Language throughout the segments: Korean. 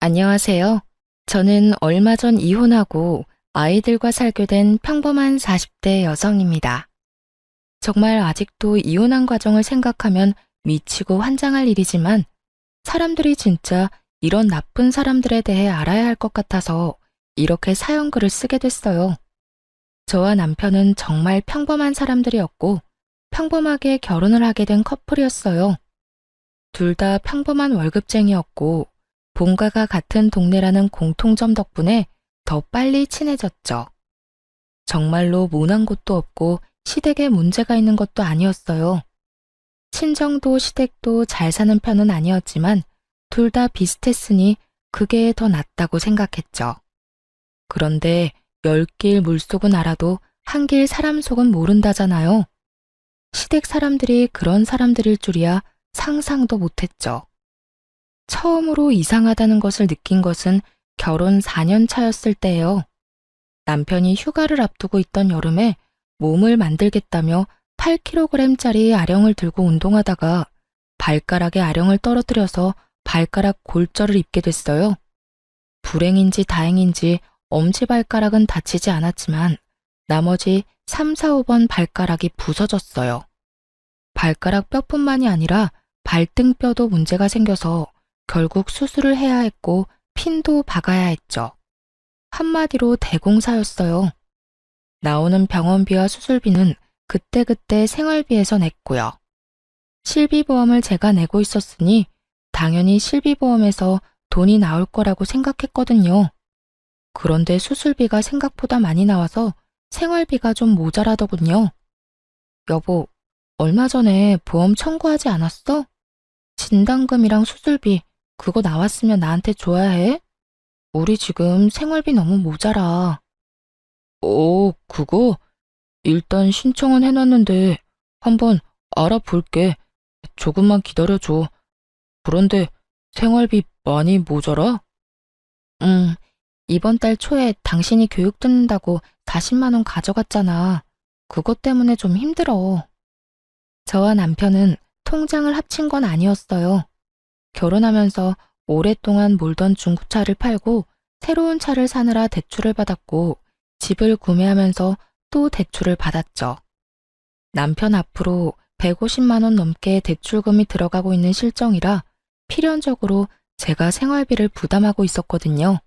안녕하세요. 저는 얼마 전 이혼하고 아이들과 살게 된 평범한 40대 여성입니다. 정말 아직도 이혼한 과정을 생각하면 미치고 환장할 일이지만 사람들이 진짜 이런 나쁜 사람들에 대해 알아야 할 것 같아서 이렇게 사연글을 쓰게 됐어요. 저와 남편은 정말 평범한 사람들이었고 평범하게 결혼을 하게 된 커플이었어요. 둘 다 평범한 월급쟁이였고 본가가 같은 동네라는 공통점 덕분에 더 빨리 친해졌죠. 정말로 모난 곳도 없고 시댁에 문제가 있는 것도 아니었어요. 친정도 시댁도 잘 사는 편은 아니었지만 둘 다 비슷했으니 그게 더 낫다고 생각했죠. 그런데 10길 물속은 알아도 한 길 사람 속은 모른다잖아요. 시댁 사람들이 그런 사람들일 줄이야 상상도 못했죠. 처음으로 이상하다는 것을 느낀 것은 결혼 4년 차였을 때예요. 남편이 휴가를 앞두고 있던 여름에 몸을 만들겠다며 8kg짜리 아령을 들고 운동하다가 발가락에 아령을 떨어뜨려서 발가락 골절을 입게 됐어요. 불행인지 다행인지 엄지발가락은 다치지 않았지만 나머지 3, 4, 5번 발가락이 부서졌어요. 발가락 뼈뿐만이 아니라 발등뼈도 문제가 생겨서 결국 수술을 해야 했고 핀도 박아야 했죠. 한마디로 대공사였어요. 나오는 병원비와 수술비는 그때그때 생활비에서 냈고요. 실비보험을 제가 내고 있었으니 당연히 실비보험에서 돈이 나올 거라고 생각했거든요. 그런데 수술비가 생각보다 많이 나와서 생활비가 좀 모자라더군요. 여보, 얼마 전에 보험 청구하지 않았어? 진단금이랑 수술비 그거 나왔으면 나한테 줘야 해? 우리 지금 생활비 너무 모자라. 그거? 일단 신청은 해놨는데 한번 알아볼게. 조금만 기다려줘. 그런데 생활비 많이 모자라? 응, 이번 달 초에 당신이 교육 듣는다고 40만 원 가져갔잖아. 그것 때문에 좀 힘들어. 저와 남편은 통장을 합친 건 아니었어요. 결혼하면서 오랫동안 몰던 중고차를 팔고 새로운 차를 사느라 대출을 받았고 집을 구매하면서 또 대출을 받았죠. 남편 앞으로 150만 원 넘게 대출금이 들어가고 있는 실정이라 필연적으로 제가 생활비를 부담하고 있었거든요.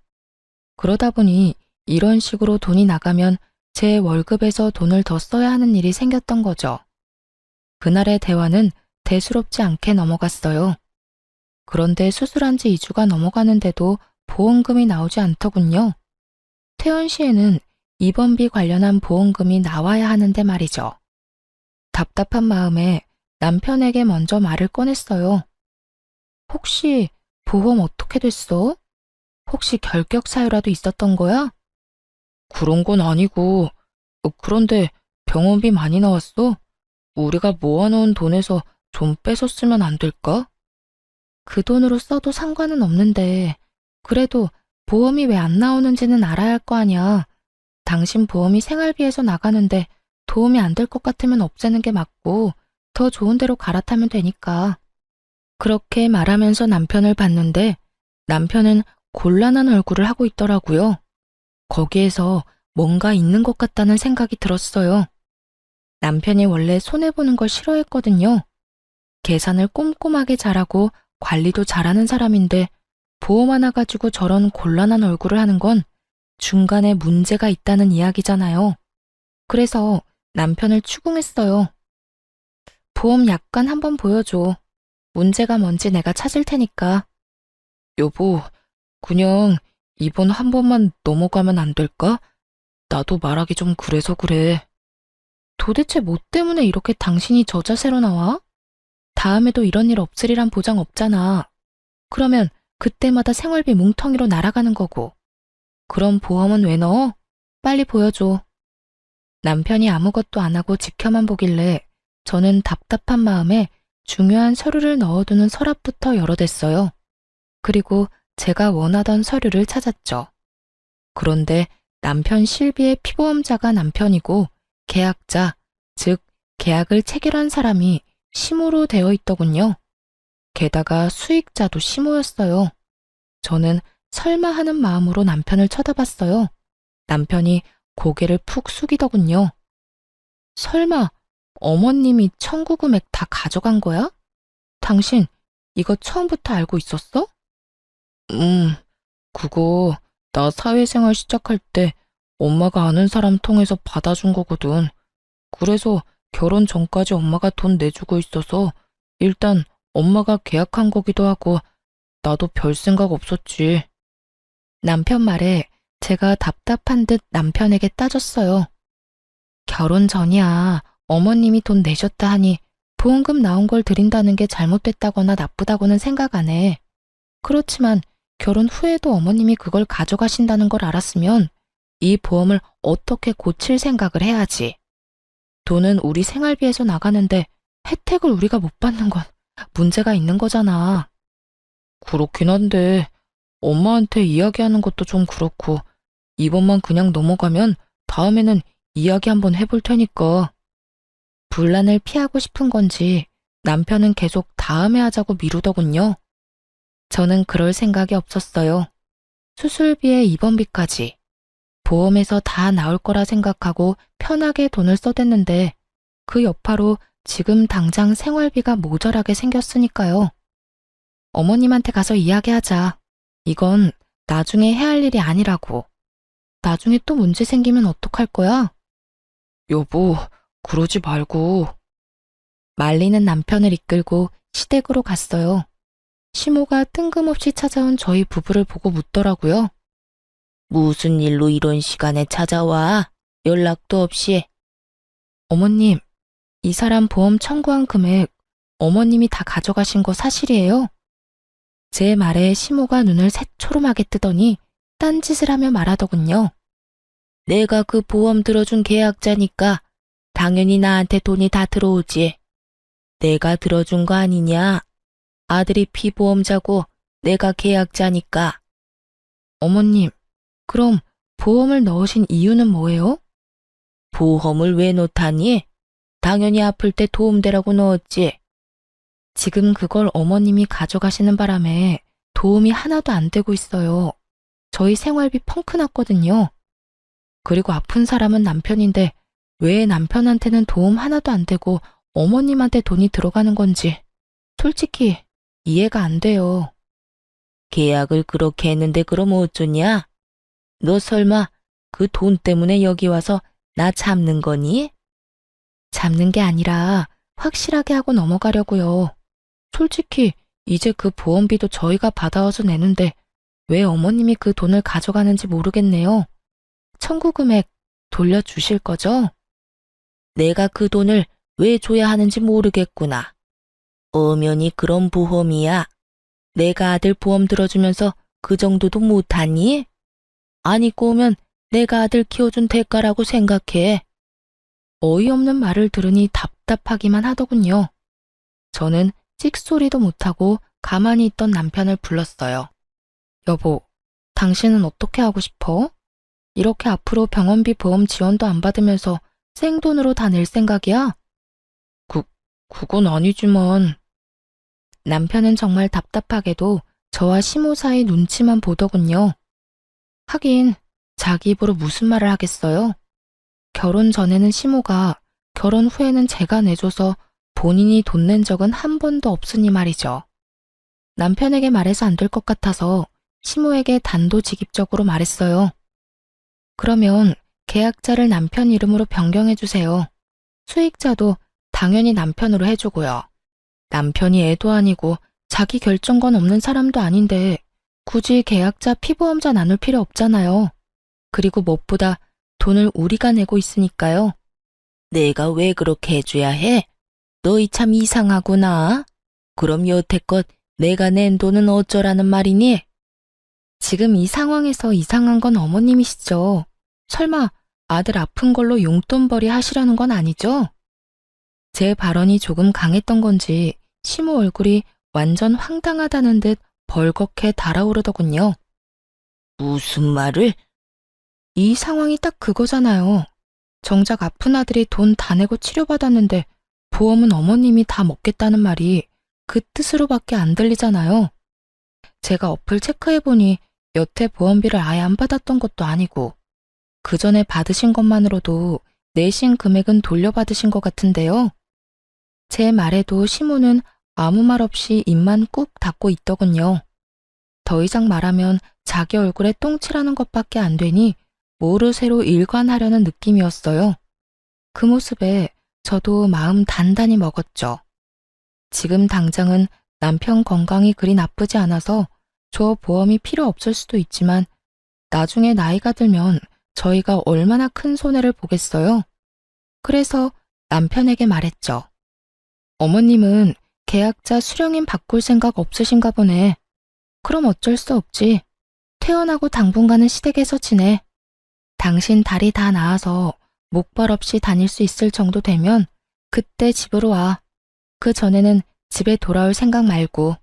그러다 보니 이런 식으로 돈이 나가면 제 월급에서 돈을 더 써야 하는 일이 생겼던 거죠. 그날의 대화는 대수롭지 않게 넘어갔어요. 그런데 수술한 지 2주가 넘어가는데도 보험금이 나오지 않더군요. 퇴원 시에는 입원비 관련한 보험금이 나와야 하는데 말이죠. 답답한 마음에 남편에게 먼저 말을 꺼냈어요. 혹시 보험 어떻게 됐어? 혹시 결격 사유라도 있었던 거야? 그런 건 아니고, 그런데 병원비 많이 나왔어? 우리가 모아놓은 돈에서 좀 뺏어 쓰면 안 될까? 그 돈으로 써도 상관은 없는데 그래도 보험이 왜 안 나오는지는 알아야 할 거 아니야. 당신 보험이 생활비에서 나가는데 도움이 안 될 것 같으면 없애는 게 맞고 더 좋은 데로 갈아타면 되니까. 그렇게 말하면서 남편을 봤는데 남편은 곤란한 얼굴을 하고 있더라고요. 거기에서 뭔가 있는 것 같다는 생각이 들었어요. 남편이 원래 손해보는 걸 싫어했거든요. 계산을 꼼꼼하게 잘하고 관리도 잘하는 사람인데 보험 하나 가지고 저런 곤란한 얼굴을 하는 건 중간에 문제가 있다는 이야기잖아요. 그래서 남편을 추궁했어요. 보험 약관 한번 보여줘. 문제가 뭔지 내가 찾을 테니까. 여보, 그냥 이번 한 번만 넘어가면 안 될까? 나도 말하기 좀 그래서 그래. 도대체 뭐 때문에 이렇게 당신이 저 자세로 나와? 다음에도 이런 일 없으리란 보장 없잖아. 그러면 그때마다 생활비 뭉텅이로 날아가는 거고. 그럼 보험은 왜 넣어? 빨리 보여줘. 남편이 아무것도 안 하고 지켜만 보길래 저는 답답한 마음에 중요한 서류를 넣어두는 서랍부터 열어댔어요. 그리고 제가 원하던 서류를 찾았죠. 그런데 남편 실비의 피보험자가 남편이고 계약자, 즉 계약을 체결한 사람이 시모로 되어 있더군요. 게다가 수익자도 시모였어요. 저는 설마 하는 마음으로 남편을 쳐다봤어요. 남편이 고개를 푹 숙이더군요. 설마 어머님이 청구금액 다 가져간 거야? 당신 이거 처음부터 알고 있었어? 그거 나 사회생활 시작할 때 엄마가 아는 사람 통해서 받아준 거거든. 그래서 결혼 전까지 엄마가 돈 내주고 있어서 일단 엄마가 계약한 거기도 하고 나도 별 생각 없었지. 남편 말에 제가 답답한 듯 남편에게 따졌어요. 결혼 전이야. 어머님이 돈 내셨다 하니 보험금 나온 걸 드린다는 게 잘못됐다거나 나쁘다고는 생각 안 해. 그렇지만 결혼 후에도 어머님이 그걸 가져가신다는 걸 알았으면 이 보험을 어떻게 고칠 생각을 해야지. 돈은 우리 생활비에서 나가는데 혜택을 우리가 못 받는 건 문제가 있는 거잖아. 그렇긴 한데 엄마한테 이야기하는 것도 좀 그렇고 이번만 그냥 넘어가면 다음에는 이야기 한번 해볼 테니까. 분란을 피하고 싶은 건지 남편은 계속 다음에 하자고 미루더군요. 저는 그럴 생각이 없었어요. 수술비에 입원비까지 보험에서 다 나올 거라 생각하고 편하게 돈을 써댔는데 그 여파로 지금 당장 생활비가 모자라게 생겼으니까요. 어머님한테 가서 이야기하자. 이건 나중에 해야 할 일이 아니라고. 나중에 또 문제 생기면 어떡할 거야? 여보, 그러지 말고. 말리는 남편을 이끌고 시댁으로 갔어요. 시모가 뜬금없이 찾아온 저희 부부를 보고 묻더라고요. 무슨 일로 이런 시간에 찾아와? 연락도 없이. 어머님, 이 사람 보험 청구한 금액 어머님이 다 가져가신 거 사실이에요? 제 말에 시모가 눈을 새초롬하게 뜨더니 딴짓을 하며 말하더군요. 내가 그 보험 들어준 계약자니까 당연히 나한테 돈이 다 들어오지. 내가 들어준 거 아니냐? 아들이 피보험자고 내가 계약자니까. 어머님, 그럼 보험을 넣으신 이유는 뭐예요? 보험을 왜 넣다니? 당연히 아플 때 도움되라고 넣었지. 지금 그걸 어머님이 가져가시는 바람에 도움이 하나도 안 되고 있어요. 저희 생활비 펑크 났거든요. 그리고 아픈 사람은 남편인데 왜 남편한테는 도움 하나도 안 되고 어머님한테 돈이 들어가는 건지 솔직히 이해가 안 돼요. 계약을 그렇게 했는데 그럼 어쩌냐? 너 설마 그 돈 때문에 여기 와서 나 잡는 거니? 잡는 게 아니라 확실하게 하고 넘어가려고요. 솔직히 이제 그 보험비도 저희가 받아와서 내는데 왜 어머님이 그 돈을 가져가는지 모르겠네요. 청구 금액 돌려주실 거죠? 내가 그 돈을 왜 줘야 하는지 모르겠구나. 엄연히 그런 보험이야. 내가 아들 보험 들어주면서 그 정도도 못하니? 안 입고 오면 내가 아들 키워준 대가라고 생각해. 어이없는 말을 들으니 답답하기만 하더군요. 저는 찍소리도 못하고 가만히 있던 남편을 불렀어요. 여보, 당신은 어떻게 하고 싶어? 이렇게 앞으로 병원비 보험 지원도 안 받으면서 생돈으로 다 낼 생각이야? 그건 아니지만. 남편은 정말 답답하게도 저와 시모 사이 눈치만 보더군요. 하긴 자기 입으로 무슨 말을 하겠어요? 결혼 전에는 시모가, 결혼 후에는 제가 내줘서 본인이 돈 낸 적은 한 번도 없으니 말이죠. 남편에게 말해서 안 될 것 같아서 시모에게 단도직입적으로 말했어요. 그러면 계약자를 남편 이름으로 변경해주세요. 수익자도 당연히 남편으로 해주고요. 남편이 애도 아니고 자기 결정권 없는 사람도 아닌데 굳이 계약자 피보험자 나눌 필요 없잖아요. 그리고 무엇보다 돈을 우리가 내고 있으니까요. 내가 왜 그렇게 해줘야 해? 너희 참 이상하구나. 그럼 여태껏 내가 낸 돈은 어쩌라는 말이니? 지금 이 상황에서 이상한 건 어머님이시죠. 설마 아들 아픈 걸로 용돈벌이 하시려는 건 아니죠? 제 발언이 조금 강했던 건지 시모 얼굴이 완전 황당하다는 듯 벌겋게 달아오르더군요. 무슨 말을? 이 상황이 딱 그거잖아요. 정작 아픈 아들이 돈 다 내고 치료받았는데 보험은 어머님이 다 먹겠다는 말이 그 뜻으로밖에 안 들리잖아요. 제가 어플 체크해보니 여태 보험비를 아예 안 받았던 것도 아니고 그 전에 받으신 것만으로도 내신 금액은 돌려받으신 것 같은데요. 제 말에도 시모는 아무 말 없이 입만 꾹 닫고 있더군요. 더 이상 말하면 자기 얼굴에 똥칠하는 것밖에 안 되니 모르쇠로 일관하려는 느낌이었어요. 그 모습에 저도 마음 단단히 먹었죠. 지금 당장은 남편 건강이 그리 나쁘지 않아서 저 보험이 필요 없을 수도 있지만 나중에 나이가 들면 저희가 얼마나 큰 손해를 보겠어요. 그래서 남편에게 말했죠. 어머님은 계약자 수령인 바꿀 생각 없으신가 보네. 그럼 어쩔 수 없지. 퇴원하고 당분간은 시댁에서 지내. 당신 다리 다 나아서 목발 없이 다닐 수 있을 정도 되면 그때 집으로 와. 그 전에는 집에 돌아올 생각 말고.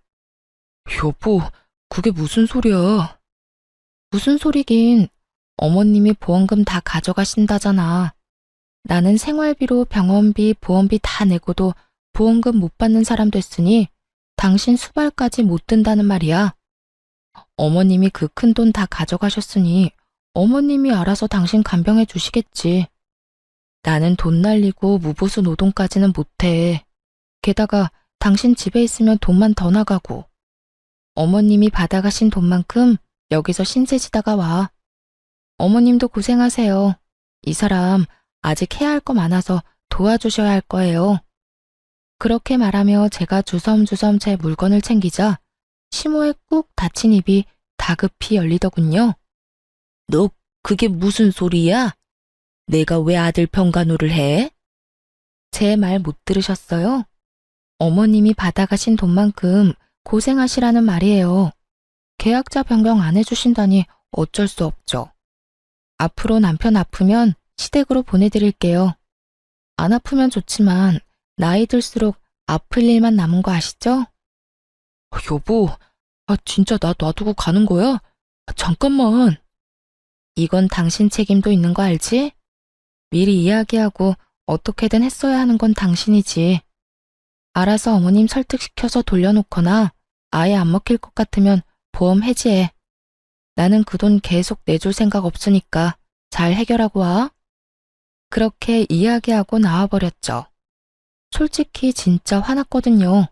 여보, 그게 무슨 소리야? 무슨 소리긴. 어머님이 보험금 다 가져가신다잖아. 나는 생활비로 병원비, 보험비 다 내고도 보험금 못 받는 사람 됐으니 당신 수발까지 못 든다는 말이야. 어머님이 그 큰 돈 다 가져가셨으니 어머님이 알아서 당신 간병해 주시겠지. 나는 돈 날리고 무보수 노동까지는 못해. 게다가 당신 집에 있으면 돈만 더 나가고. 어머님이 받아가신 돈만큼 여기서 신세지다가 와. 어머님도 고생하세요. 이 사람 아직 해야 할 거 많아서 도와주셔야 할 거예요. 그렇게 말하며 제가 주섬주섬 제 물건을 챙기자 시모의 꾹 닫힌 입이 다급히 열리더군요. 너 그게 무슨 소리야? 내가 왜 아들 병간호를 해? 제 말 못 들으셨어요? 어머님이 받아가신 돈만큼 고생하시라는 말이에요. 계약자 변경 안 해주신다니 어쩔 수 없죠. 앞으로 남편 아프면 시댁으로 보내드릴게요. 안 아프면 좋지만 나이 들수록 아플 일만 남은 거 아시죠? 여보, 진짜 나 놔두고 가는 거야? 잠깐만. 이건 당신 책임도 있는 거 알지? 미리 이야기하고 어떻게든 했어야 하는 건 당신이지. 알아서 어머님 설득시켜서 돌려놓거나 아예 안 먹힐 것 같으면 보험 해지해. 나는 그 돈 계속 내줄 생각 없으니까 잘 해결하고 와. 그렇게 이야기하고 나와버렸죠. 솔직히 진짜 화났거든요.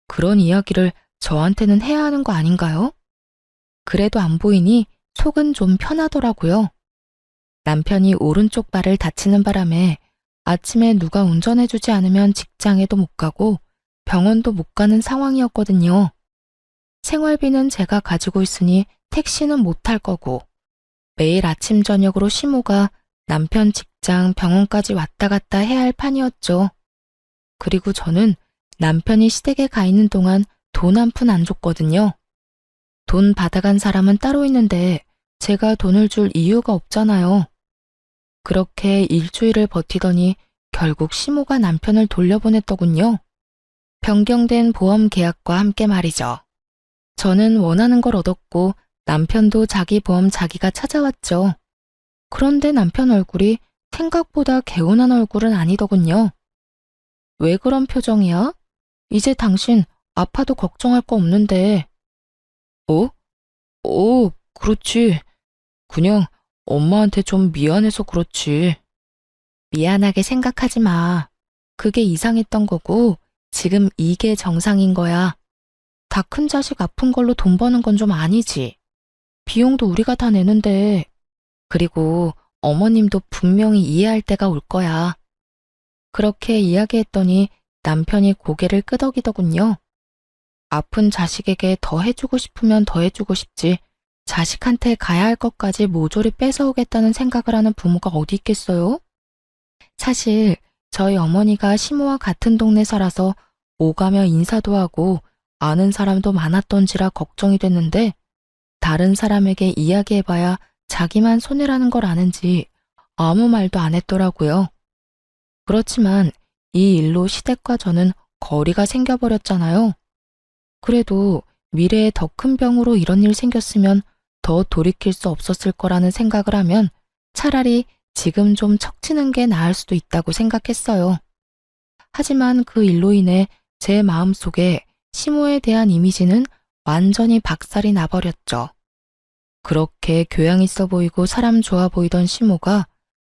그런 이야기를 저한테는 해야 하는 거 아닌가요? 그래도 안 보이니 속은 좀 편하더라고요. 남편이 오른쪽 발을 다치는 바람에 아침에 누가 운전해주지 않으면 직장에도 못 가고 병원도 못 가는 상황이었거든요. 생활비는 제가 가지고 있으니 택시는 못 탈 거고 매일 아침 저녁으로 시모가 남편 직장 병원까지 왔다 갔다 해야 할 판이었죠. 그리고 저는 남편이 시댁에 가 있는 동안 돈 한 푼 안 줬거든요. 돈 받아간 사람은 따로 있는데 제가 돈을 줄 이유가 없잖아요. 그렇게 일주일을 버티더니 결국 시모가 남편을 돌려보냈더군요. 변경된 보험 계약과 함께 말이죠. 저는 원하는 걸 얻었고 남편도 자기 보험 자기가 찾아왔죠. 그런데 남편 얼굴이 생각보다 개운한 얼굴은 아니더군요. 왜 그런 표정이야? 이제 당신 아파도 걱정할 거 없는데. 그렇지. 그냥 엄마한테 좀 미안해서 그렇지. 미안하게 생각하지 마. 그게 이상했던 거고 지금 이게 정상인 거야. 다 큰 자식 아픈 걸로 돈 버는 건 좀 아니지. 비용도 우리가 다 내는데. 그리고 어머님도 분명히 이해할 때가 올 거야. 그렇게 이야기했더니 남편이 고개를 끄덕이더군요. 아픈 자식에게 더 해주고 싶으면 더 해주고 싶지. 자식한테 가야 할 것까지 모조리 뺏어오겠다는 생각을 하는 부모가 어디 있겠어요? 사실 저희 어머니가 시모와 같은 동네 살아서 오가며 인사도 하고 아는 사람도 많았던지라 걱정이 됐는데 다른 사람에게 이야기해봐야 자기만 손해라는 걸 아는지 아무 말도 안 했더라고요. 그렇지만 이 일로 시댁과 저는 거리가 생겨버렸잖아요. 그래도 미래에 더 큰 병으로 이런 일 생겼으면 더 돌이킬 수 없었을 거라는 생각을 하면 차라리 지금 좀 척치는 게 나을 수도 있다고 생각했어요. 하지만 그 일로 인해 제 마음속에 시모에 대한 이미지는 완전히 박살이 나버렸죠. 그렇게 교양 있어 보이고 사람 좋아 보이던 시모가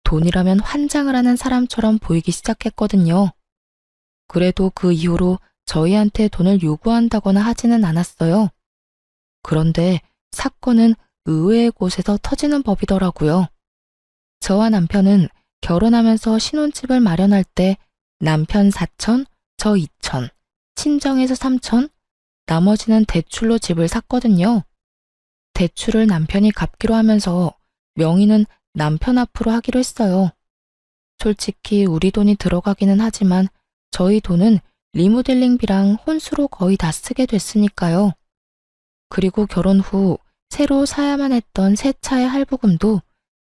돈이라면 환장을 하는 사람처럼 보이기 시작했거든요. 그래도 그 이후로 저희한테 돈을 요구한다거나 하지는 않았어요. 그런데 사건은 의외의 곳에서 터지는 법이더라고요. 저와 남편은 결혼하면서 신혼집을 마련할 때 남편 4천, 저 2천, 친정에서 3천, 나머지는 대출로 집을 샀거든요. 대출을 남편이 갚기로 하면서 명의는 남편 앞으로 하기로 했어요. 솔직히 우리 돈이 들어가기는 하지만 저희 돈은 리모델링비랑 혼수로 거의 다 쓰게 됐으니까요. 그리고 결혼 후 새로 사야만 했던 새 차의 할부금도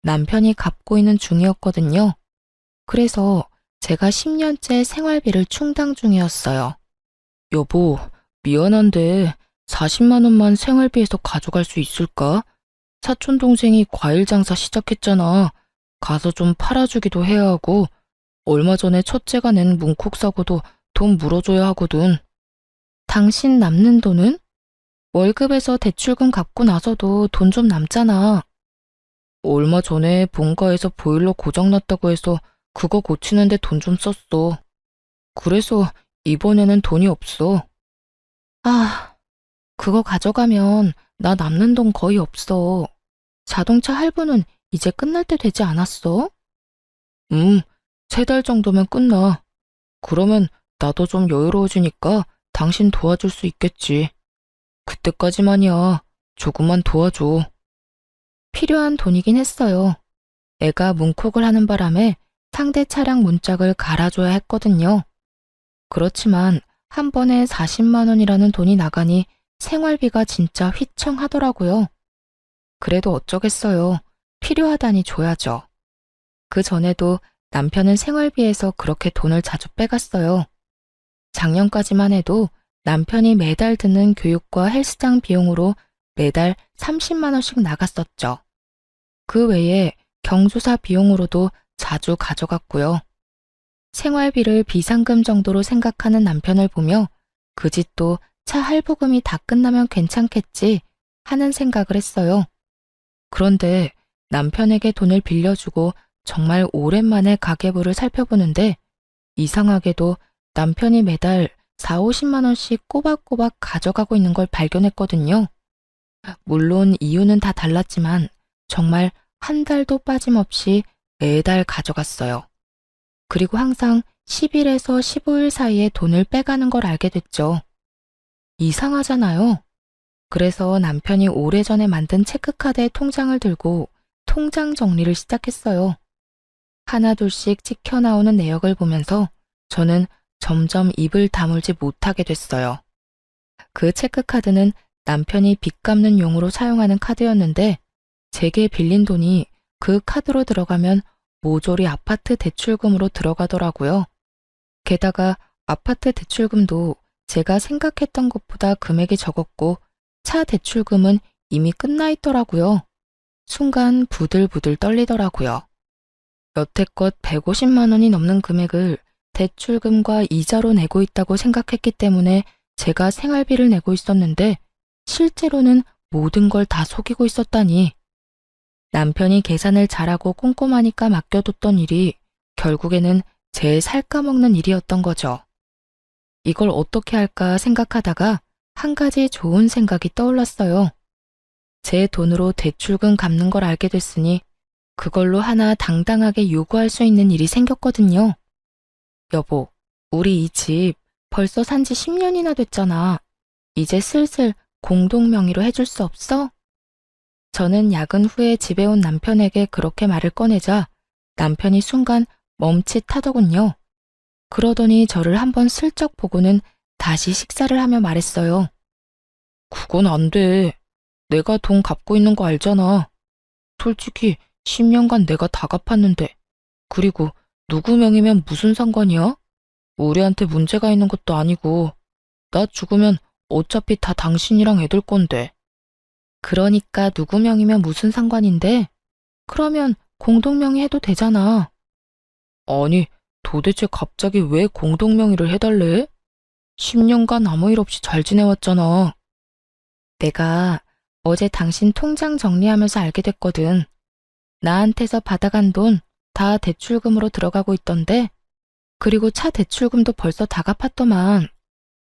남편이 갚고 있는 중이었거든요. 그래서 제가 10년째 생활비를 충당 중이었어요. 여보, 미안한데 40만 원만 생활비에서 가져갈 수 있을까? 사촌 동생이 과일 장사 시작했잖아. 가서 좀 팔아주기도 해야 하고 얼마 전에 첫째가 낸 문콕 사고도 돈 물어줘야 하거든. 당신 남는 돈은? 월급에서 대출금 갚고 나서도 돈 좀 남잖아. 얼마 전에 본가에서 보일러 고장났다고 해서 그거 고치는데 돈 좀 썼어. 그래서 이번에는 돈이 없어. 아, 그거 가져가면 나 남는 돈 거의 없어. 자동차 할부는 이제 끝날 때 되지 않았어? 3달 정도면 끝나. 그러면 나도 좀 여유로워지니까 당신 도와줄 수 있겠지. 그때까지만이야. 조금만 도와줘. 필요한 돈이긴 했어요. 애가 문콕을 하는 바람에 상대 차량 문짝을 갈아줘야 했거든요. 그렇지만 한 번에 40만 원이라는 돈이 나가니 생활비가 진짜 휘청하더라고요. 그래도 어쩌겠어요. 필요하다니 줘야죠. 그 전에도 남편은 생활비에서 그렇게 돈을 자주 빼갔어요. 작년까지만 해도 남편이 매달 드는 교육과 헬스장 비용으로 매달 30만 원씩 나갔었죠. 그 외에 경조사 비용으로도 자주 가져갔고요. 생활비를 비상금 정도로 생각하는 남편을 보며 그 집도 차 할부금이 다 끝나면 괜찮겠지 하는 생각을 했어요. 그런데 남편에게 돈을 빌려주고 정말 오랜만에 가계부를 살펴보는데 이상하게도 남편이 매달 4, 50만 원씩 꼬박꼬박 가져가고 있는 걸 발견했거든요. 물론 이유는 다 달랐지만 정말 한 달도 빠짐없이 매달 가져갔어요. 그리고 항상 10일에서 15일 사이에 돈을 빼가는 걸 알게 됐죠. 이상하잖아요. 그래서 남편이 오래전에 만든 체크카드에 통장을 들고 통장 정리를 시작했어요. 하나둘씩 찍혀 나오는 내역을 보면서 저는 점점 입을 다물지 못하게 됐어요. 그 체크카드는 남편이 빚 갚는 용으로 사용하는 카드였는데 제게 빌린 돈이 그 카드로 들어가면 모조리 아파트 대출금으로 들어가더라고요. 게다가 아파트 대출금도 제가 생각했던 것보다 금액이 적었고 차 대출금은 이미 끝나 있더라고요. 순간 부들부들 떨리더라고요. 여태껏 150만 원이 넘는 금액을 대출금과 이자로 내고 있다고 생각했기 때문에 제가 생활비를 내고 있었는데 실제로는 모든 걸 다 속이고 있었다니. 남편이 계산을 잘하고 꼼꼼하니까 맡겨뒀던 일이 결국에는 제 살까먹는 일이었던 거죠. 이걸 어떻게 할까 생각하다가 한 가지 좋은 생각이 떠올랐어요. 제 돈으로 대출금 갚는 걸 알게 됐으니 그걸로 하나 당당하게 요구할 수 있는 일이 생겼거든요. 여보, 우리 이 집 벌써 산지 10년이나 됐잖아. 이제 슬슬 공동 명의로 해줄 수 없어? 저는 야근 후에 집에 온 남편에게 그렇게 말을 꺼내자 남편이 순간 멈칫하더군요. 그러더니 저를 한번 슬쩍 보고는 다시 식사를 하며 말했어요. 그건 안 돼. 내가 돈 갚고 있는 거 알잖아. 솔직히 10년간 내가 다 갚았는데. 그리고 누구 명의면 무슨 상관이야? 우리한테 문제가 있는 것도 아니고. 나 죽으면 어차피 다 당신이랑 애들 건데. 그러니까 누구 명의면 무슨 상관인데? 그러면 공동명의 해도 되잖아. 아니, 도대체 갑자기 왜 공동명의를 해달래? 10년간 아무 일 없이 잘 지내왔잖아. 내가 어제 당신 통장 정리하면서 알게 됐거든. 나한테서 받아간 돈 다 대출금으로 들어가고 있던데, 그리고 차 대출금도 벌써 다 갚았더만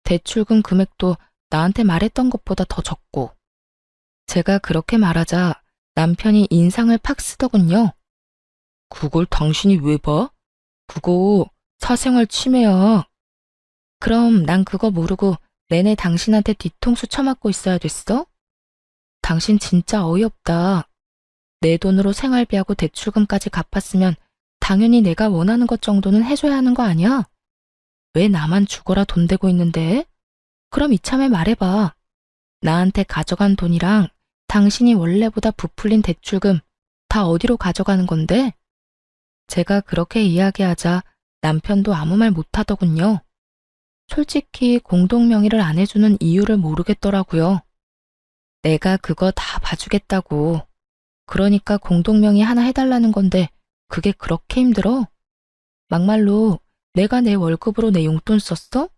대출금 금액도 나한테 말했던 것보다 더 적고. 제가 그렇게 말하자 남편이 인상을 팍 쓰더군요. 그걸 당신이 왜 봐? 그거 사생활 침해야. 그럼 난 그거 모르고 내내 당신한테 뒤통수 쳐맞고 있어야 됐어? 당신 진짜 어이없다. 내 돈으로 생활비하고 대출금까지 갚았으면 당연히 내가 원하는 것 정도는 해줘야 하는 거 아니야? 왜 나만 죽어라 돈 대고 있는데? 그럼 이참에 말해봐. 나한테 가져간 돈이랑 당신이 원래보다 부풀린 대출금 다 어디로 가져가는 건데? 제가 그렇게 이야기하자 남편도 아무 말 못하더군요. 솔직히 공동명의를 안 해주는 이유를 모르겠더라고요. 내가 그거 다 봐주겠다고. 그러니까 공동명의 하나 해달라는 건데 그게 그렇게 힘들어? 막말로 내가 내 월급으로 내 용돈 썼어?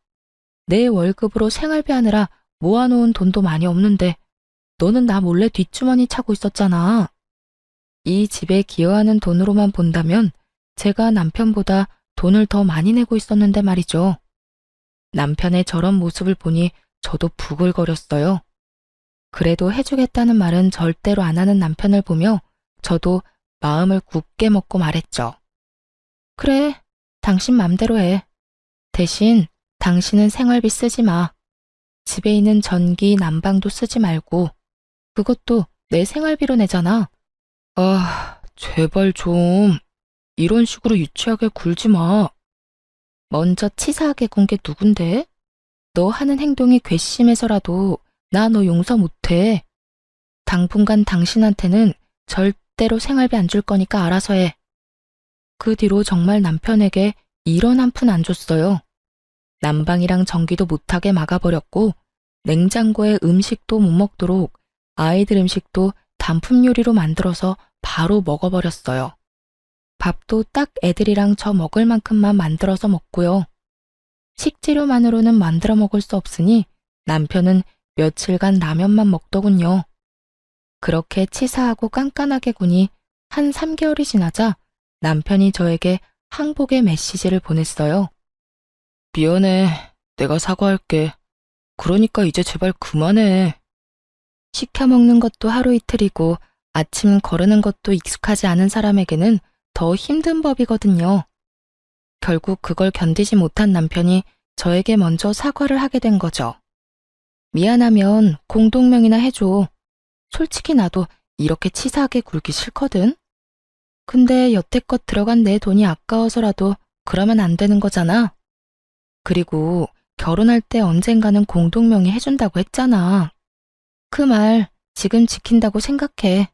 내 월급으로 생활비 하느라 모아놓은 돈도 많이 없는데 너는 나 몰래 뒷주머니 차고 있었잖아. 이 집에 기여하는 돈으로만 본다면 제가 남편보다 돈을 더 많이 내고 있었는데 말이죠. 남편의 저런 모습을 보니 저도 부글거렸어요. 그래도 해주겠다는 말은 절대로 안 하는 남편을 보며 저도 마음을 굳게 먹고 말했죠. 그래, 당신 맘대로 해. 대신 당신은 생활비 쓰지 마. 집에 있는 전기, 난방도 쓰지 말고 그것도 내 생활비로 내잖아. 아, 제발 좀 이런 식으로 유치하게 굴지 마. 먼저 치사하게 군 게 누군데? 너 하는 행동이 괘씸해서라도 나 너 용서 못해. 당분간 당신한테는 절대로 생활비 안 줄 거니까 알아서 해. 그 뒤로 정말 남편에게 1원 한 푼 안 줬어요. 난방이랑 전기도 못하게 막아버렸고 냉장고에 음식도 못 먹도록 아이들 음식도 단품 요리로 만들어서 바로 먹어버렸어요. 밥도 딱 애들이랑 저 먹을 만큼만 만들어서 먹고요. 식재료만으로는 만들어 먹을 수 없으니 남편은 며칠간 라면만 먹더군요. 그렇게 치사하고 깐깐하게 군이 한 3개월이 지나자 남편이 저에게 항복의 메시지를 보냈어요. 미안해. 내가 사과할게. 그러니까 이제 제발 그만해. 시켜 먹는 것도 하루 이틀이고 아침 거르는 것도 익숙하지 않은 사람에게는 더 힘든 법이거든요. 결국 그걸 견디지 못한 남편이 저에게 먼저 사과를 하게 된 거죠. 미안하면 공동명의나 해줘. 솔직히 나도 이렇게 치사하게 굴기 싫거든. 근데 여태껏 들어간 내 돈이 아까워서라도 그러면 안 되는 거잖아. 그리고 결혼할 때 언젠가는 공동명의 해준다고 했잖아. 그 말 지금 지킨다고 생각해.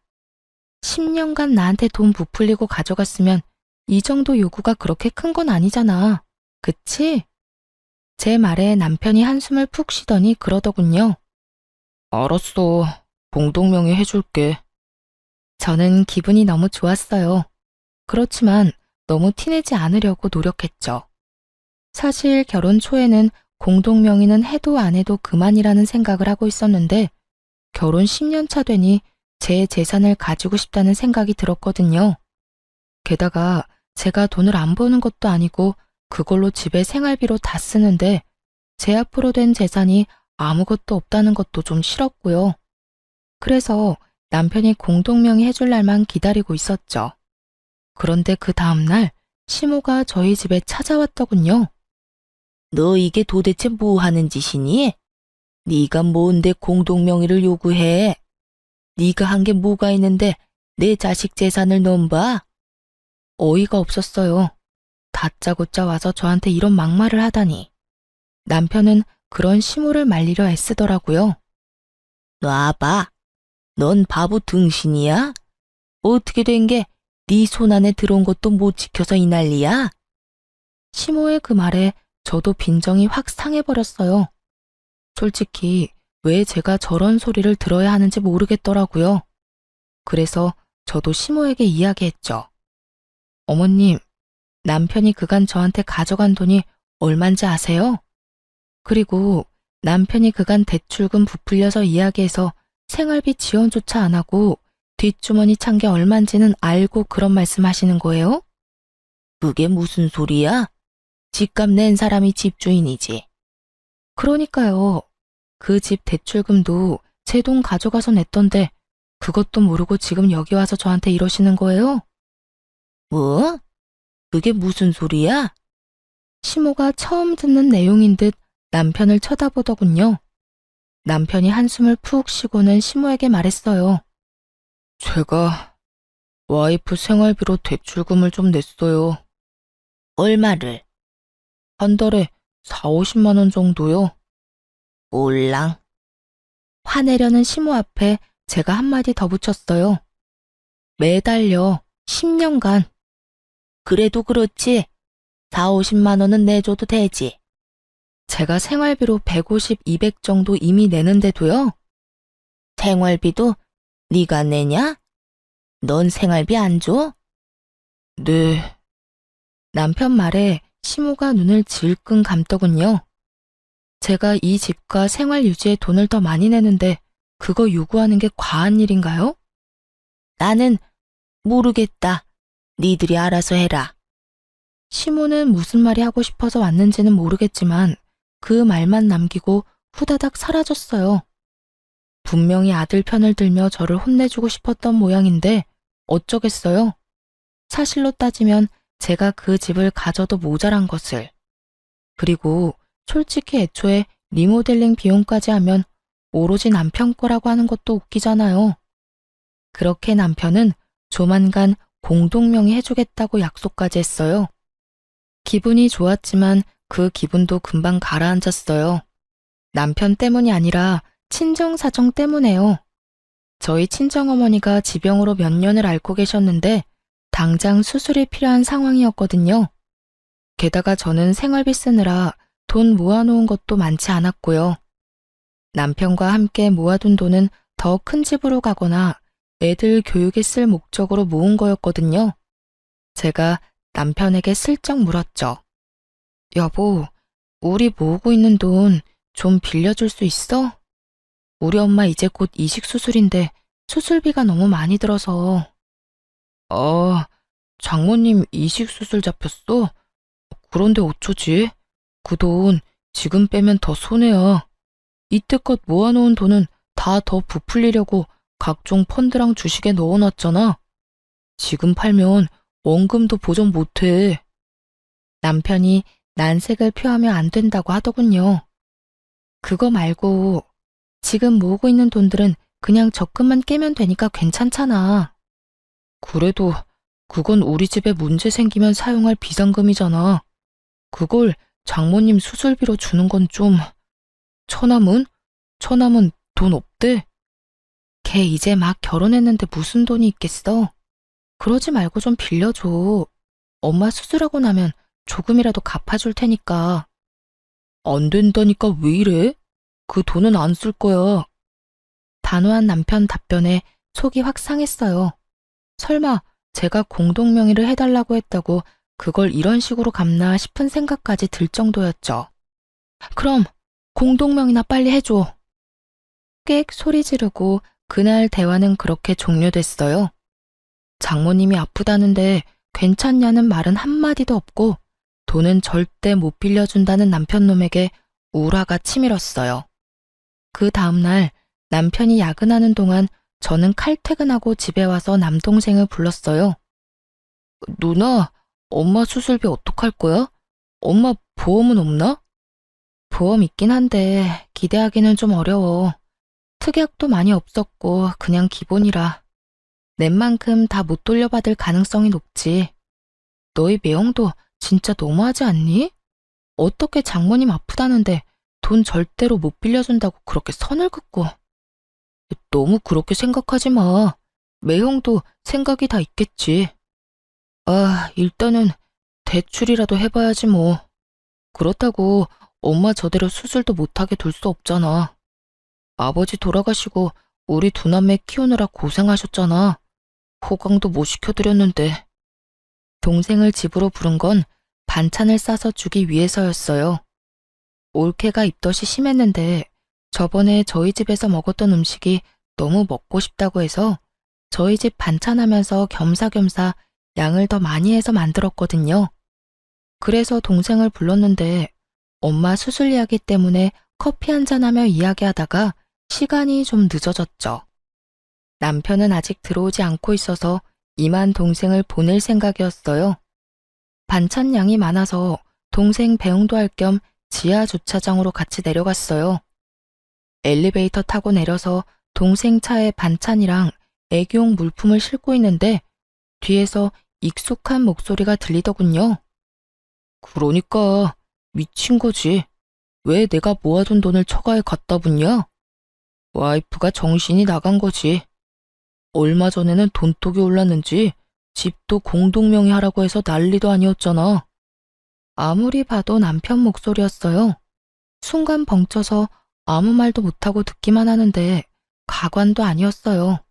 10년간 나한테 돈 부풀리고 가져갔으면 이 정도 요구가 그렇게 큰 건 아니잖아. 그치? 제 말에 남편이 한숨을 푹 쉬더니 그러더군요. 알았어. 공동명의 해줄게. 저는 기분이 너무 좋았어요. 그렇지만 너무 티내지 않으려고 노력했죠. 사실 결혼 초에는 공동명의는 해도 안 해도 그만이라는 생각을 하고 있었는데 결혼 10년 차 되니 제 재산을 가지고 싶다는 생각이 들었거든요. 게다가 제가 돈을 안 버는 것도 아니고 그걸로 집에 생활비로 다 쓰는데 제 앞으로 된 재산이 아무것도 없다는 것도 좀 싫었고요. 그래서 남편이 공동명의 해줄 날만 기다리고 있었죠. 그런데 그 다음날 시모가 저희 집에 찾아왔더군요. 너 이게 도대체 뭐 하는 짓이니? 네가 뭔데 공동명의를 요구해? 네가 한 게 뭐가 있는데 내 자식 재산을 넘봐? 어이가 없었어요. 다짜고짜 와서 저한테 이런 막말을 하다니. 남편은 그런 시모를 말리려 애쓰더라고요. 놔봐. 넌 바보 등신이야? 어떻게 된 게 네 손 안에 들어온 것도 못 지켜서 이 난리야? 시모의 그 말에 저도 빈정이 확 상해버렸어요. 솔직히 왜 제가 저런 소리를 들어야 하는지 모르겠더라고요. 그래서 저도 시모에게 이야기했죠. 어머님, 남편이 그간 저한테 가져간 돈이 얼만지 아세요? 그리고 남편이 그간 대출금 부풀려서 이야기해서 생활비 지원조차 안 하고 뒷주머니 찬 게 얼만지는 알고 그런 말씀 하시는 거예요? 그게 무슨 소리야? 집값 낸 사람이 집주인이지. 그러니까요. 그 집 대출금도 제 돈 가져가서 냈던데 그것도 모르고 지금 여기 와서 저한테 이러시는 거예요? 뭐? 그게 무슨 소리야? 시모가 처음 듣는 내용인 듯 남편을 쳐다보더군요. 남편이 한숨을 푹 쉬고는 시모에게 말했어요. 제가 와이프 생활비로 대출금을 좀 냈어요. 얼마를? 한 달에 4, 50만 원 정도요. 올랑. 화내려는 시모 앞에 제가 한마디 더 붙였어요. 매달요. 10년간. 그래도 그렇지. 4, 50만 원은 내줘도 되지. 제가 생활비로 150, 200 정도 이미 내는데도요. 생활비도 네가 내냐? 넌 생활비 안 줘? 네. 남편 말에 시모가 눈을 질끈 감더군요. 제가 이 집과 생활 유지에 돈을 더 많이 내는데 그거 요구하는 게 과한 일인가요? 나는 모르겠다. 니들이 알아서 해라. 시모는 무슨 말이 하고 싶어서 왔는지는 모르겠지만 그 말만 남기고 후다닥 사라졌어요. 분명히 아들 편을 들며 저를 혼내주고 싶었던 모양인데 어쩌겠어요. 사실로 따지면 제가 그 집을 가져도 모자란 것을. 그리고 솔직히 애초에 리모델링 비용까지 하면 오로지 남편 거라고 하는 것도 웃기잖아요. 그렇게 남편은 조만간 공동명의 해주겠다고 약속까지 했어요. 기분이 좋았지만 그 기분도 금방 가라앉았어요. 남편 때문이 아니라 친정 사정 때문에요. 저희 친정어머니가 지병으로 몇 년을 앓고 계셨는데 당장 수술이 필요한 상황이었거든요. 게다가 저는 생활비 쓰느라 돈 모아놓은 것도 많지 않았고요. 남편과 함께 모아둔 돈은 더 큰 집으로 가거나 애들 교육에 쓸 목적으로 모은 거였거든요. 제가 남편에게 슬쩍 물었죠. 여보, 우리 모으고 있는 돈 좀 빌려줄 수 있어? 우리 엄마 이제 곧 이식 수술인데 수술비가 너무 많이 들어서. 장모님 이식 수술 잡혔어? 그런데 어쩌지? 그 돈 지금 빼면 더 손해야. 이때껏 모아놓은 돈은 다 더 부풀리려고 각종 펀드랑 주식에 넣어놨잖아. 지금 팔면 원금도 보전 못해. 남편이 난색을 표하며 안 된다고 하더군요. 그거 말고 지금 모으고 있는 돈들은 그냥 적금만 깨면 되니까 괜찮잖아. 그래도 그건 우리 집에 문제 생기면 사용할 비상금이잖아. 그걸 장모님 수술비로 주는 건 좀... 처남은? 처남은 돈 없대? 걔 이제 막 결혼했는데 무슨 돈이 있겠어? 그러지 말고 좀 빌려줘. 엄마 수술하고 나면 조금이라도 갚아줄 테니까. 안 된다니까 왜 이래? 그 돈은 안 쓸 거야. 단호한 남편 답변에 속이 확 상했어요. 설마 제가 공동명의를 해달라고 했다고 그걸 이런 식으로 갚나 싶은 생각까지 들 정도였죠. 그럼 공동명의나 빨리 해줘. 꽥 소리 지르고 그날 대화는 그렇게 종료됐어요. 장모님이 아프다는데 괜찮냐는 말은 한마디도 없고 돈은 절대 못 빌려준다는 남편놈에게 우라가 치밀었어요. 그 다음날 남편이 야근하는 동안 저는 칼퇴근하고 집에 와서 남동생을 불렀어요. 누나, 엄마 수술비 어떡할 거야? 엄마 보험은 없나? 보험 있긴 한데 기대하기는 좀 어려워. 특약도 많이 없었고 그냥 기본이라. 낸 만큼 다 못 돌려받을 가능성이 높지. 너희 매형도 진짜 너무하지 않니? 어떻게 장모님 아프다는데 돈 절대로 못 빌려준다고 그렇게 선을 긋고. 너무 그렇게 생각하지 마. 매형도 생각이 다 있겠지. 일단은 대출이라도 해봐야지 뭐. 그렇다고 엄마 저대로 수술도 못하게 둘 수 없잖아. 아버지 돌아가시고 우리 두 남매 키우느라 고생하셨잖아. 호강도 못 시켜드렸는데. 동생을 집으로 부른 건 반찬을 싸서 주기 위해서였어요. 올케가 입덧이 심했는데 저번에 저희 집에서 먹었던 음식이 너무 먹고 싶다고 해서 저희 집 반찬하면서 겸사겸사 양을 더 많이 해서 만들었거든요. 그래서 동생을 불렀는데 엄마 수술 이야기 때문에 커피 한잔하며 이야기하다가 시간이 좀 늦어졌죠. 남편은 아직 들어오지 않고 있어서 이만 동생을 보낼 생각이었어요. 반찬 양이 많아서 동생 배웅도 할 겸 지하 주차장으로 같이 내려갔어요. 엘리베이터 타고 내려서 동생 차에 반찬이랑 애기용 물품을 싣고 있는데 뒤에서 익숙한 목소리가 들리더군요. 그러니까 미친 거지. 왜 내가 모아둔 돈을 처가에 갖다 붓냐? 와이프가 정신이 나간 거지. 얼마 전에는 돈독이 올랐는지 집도 공동명의 하라고 해서 난리도 아니었잖아. 아무리 봐도 남편 목소리였어요. 순간 벙쪄서 아무 말도 못하고 듣기만 하는데 가관도 아니었어요.